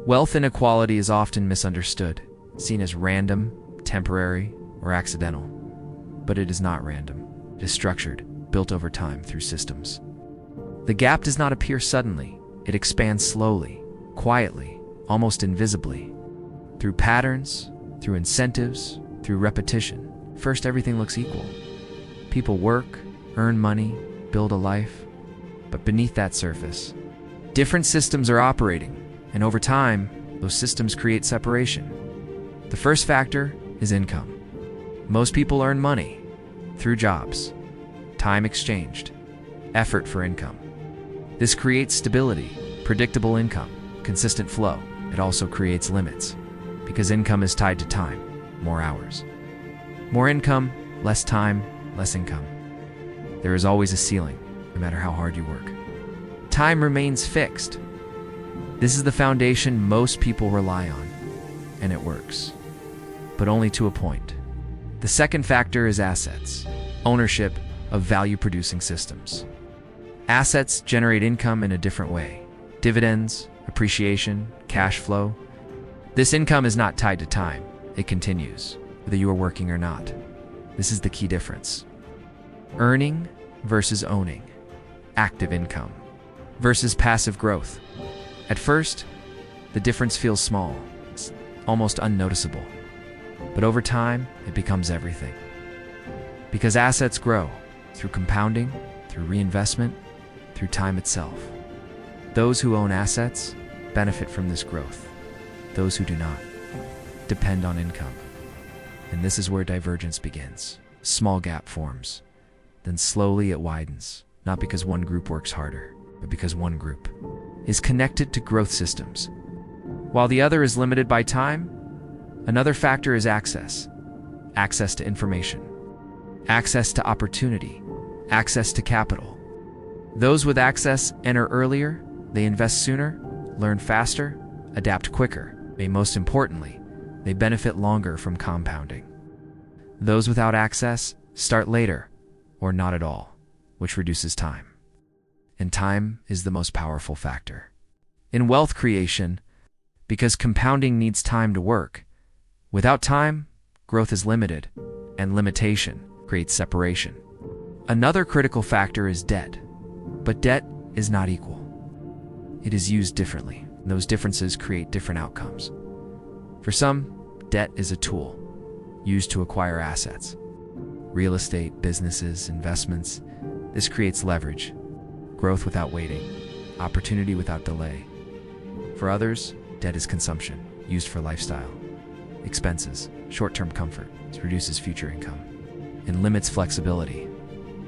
Wealth inequality is often misunderstood, seen as random, temporary, or accidental. But it is not random. It is structured, built over time through systems. The gap does not appear suddenly. It expands slowly, quietly, almost invisibly. Through patterns, through incentives, through repetition. First, everything looks equal. People work, earn money, build a life. But beneath that surface, different systems are operating, and over time, those systems create separation. The first factor is income. Most people earn money through jobs, time exchanged, effort for income. This creates stability, predictable income, consistent flow. It also creates limits, because income is tied to time, more hours. More income, less time, less income. There is always a ceiling, no matter how hard you work. Time remains fixed. This is the foundation most people rely on, and it works. But only to a point. The second factor is assets, ownership of value-producing systems. Assets generate income in a different way. Dividends, appreciation, cash flow. This income is not tied to time. It continues, whether you are working or not. This is the key difference. Earning versus owning. Active income versus passive growth. At first, the difference feels small, it's almost unnoticeable. But over time, it becomes everything. Because assets grow through compounding, through reinvestment, through time itself. Those who own assets benefit from this growth. Those who do not depend on income. And this is where divergence begins. A small gap forms. Then slowly it widens, not because one group works harder, but because one group is connected to growth systems. While the other is limited by time, another factor is access. Access to information, access to opportunity, access to capital. Those with access enter earlier, they invest sooner, learn faster, adapt quicker. And most importantly, they benefit longer from compounding. Those without access start later, or not at all, which reduces time. And time is the most powerful factor. In wealth creation, because compounding needs time to work, without time, growth is limited, and limitation creates separation. Another critical factor is debt. But debt is not equal. It is used differently, and those differences create different outcomes. For some, debt is a tool used to acquire assets. Real estate, businesses, investments. This creates leverage, growth without waiting, opportunity without delay. For others, debt is consumption, used for lifestyle, expenses, short-term comfort. This reduces future income and limits flexibility.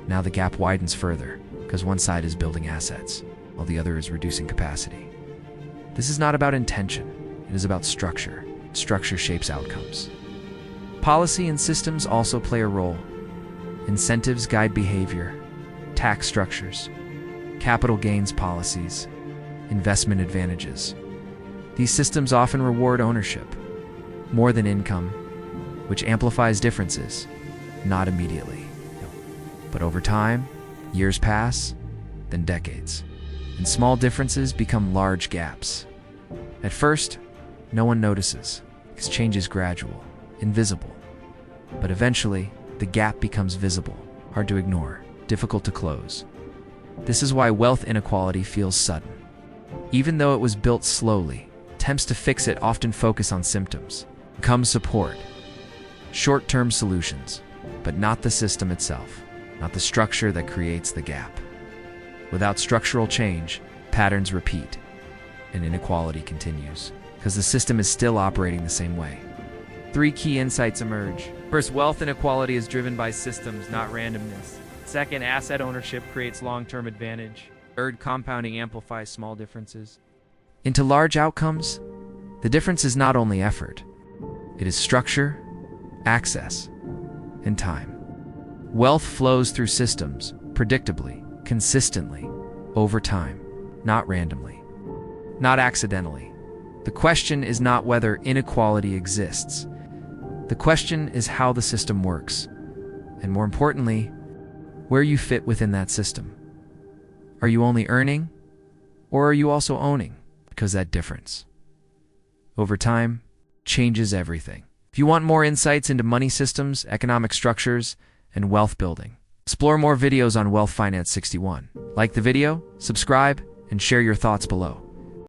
Now the gap widens further because one side is building assets while the other is reducing capacity. This is not about intention, it is about structure. Structure shapes outcomes. Policy and systems also play a role. Incentives guide behavior, tax structures, capital gains policies, investment advantages. These systems often reward ownership more than income, which amplifies differences, not immediately. But over time, years pass, then decades, and small differences become large gaps. At first, no one notices, because change is gradual, invisible. But eventually, the gap becomes visible, hard to ignore, difficult to close. This is why wealth inequality feels sudden. Even though it was built slowly, attempts to fix it often focus on symptoms. Comes support, short-term solutions, but not the system itself, not the structure that creates the gap. Without structural change, patterns repeat, and inequality continues, because the system is still operating the same way. 3 key insights emerge. First, wealth inequality is driven by systems, not randomness. Second, asset ownership creates long-term advantage. Third, compounding amplifies small differences into large outcomes. The difference is not only effort, it is structure, access, and time. Wealth flows through systems, predictably, consistently, over time, not randomly, not accidentally. The question is not whether inequality exists. The question is how the system works, and more importantly, where you fit within that system. Are you only earning, or are you also owning? Because that difference over time, changes everything. If you want more insights into money systems, economic structures, and wealth building, explore more videos on Wealth Finance 61. Like the video, subscribe, and share your thoughts below.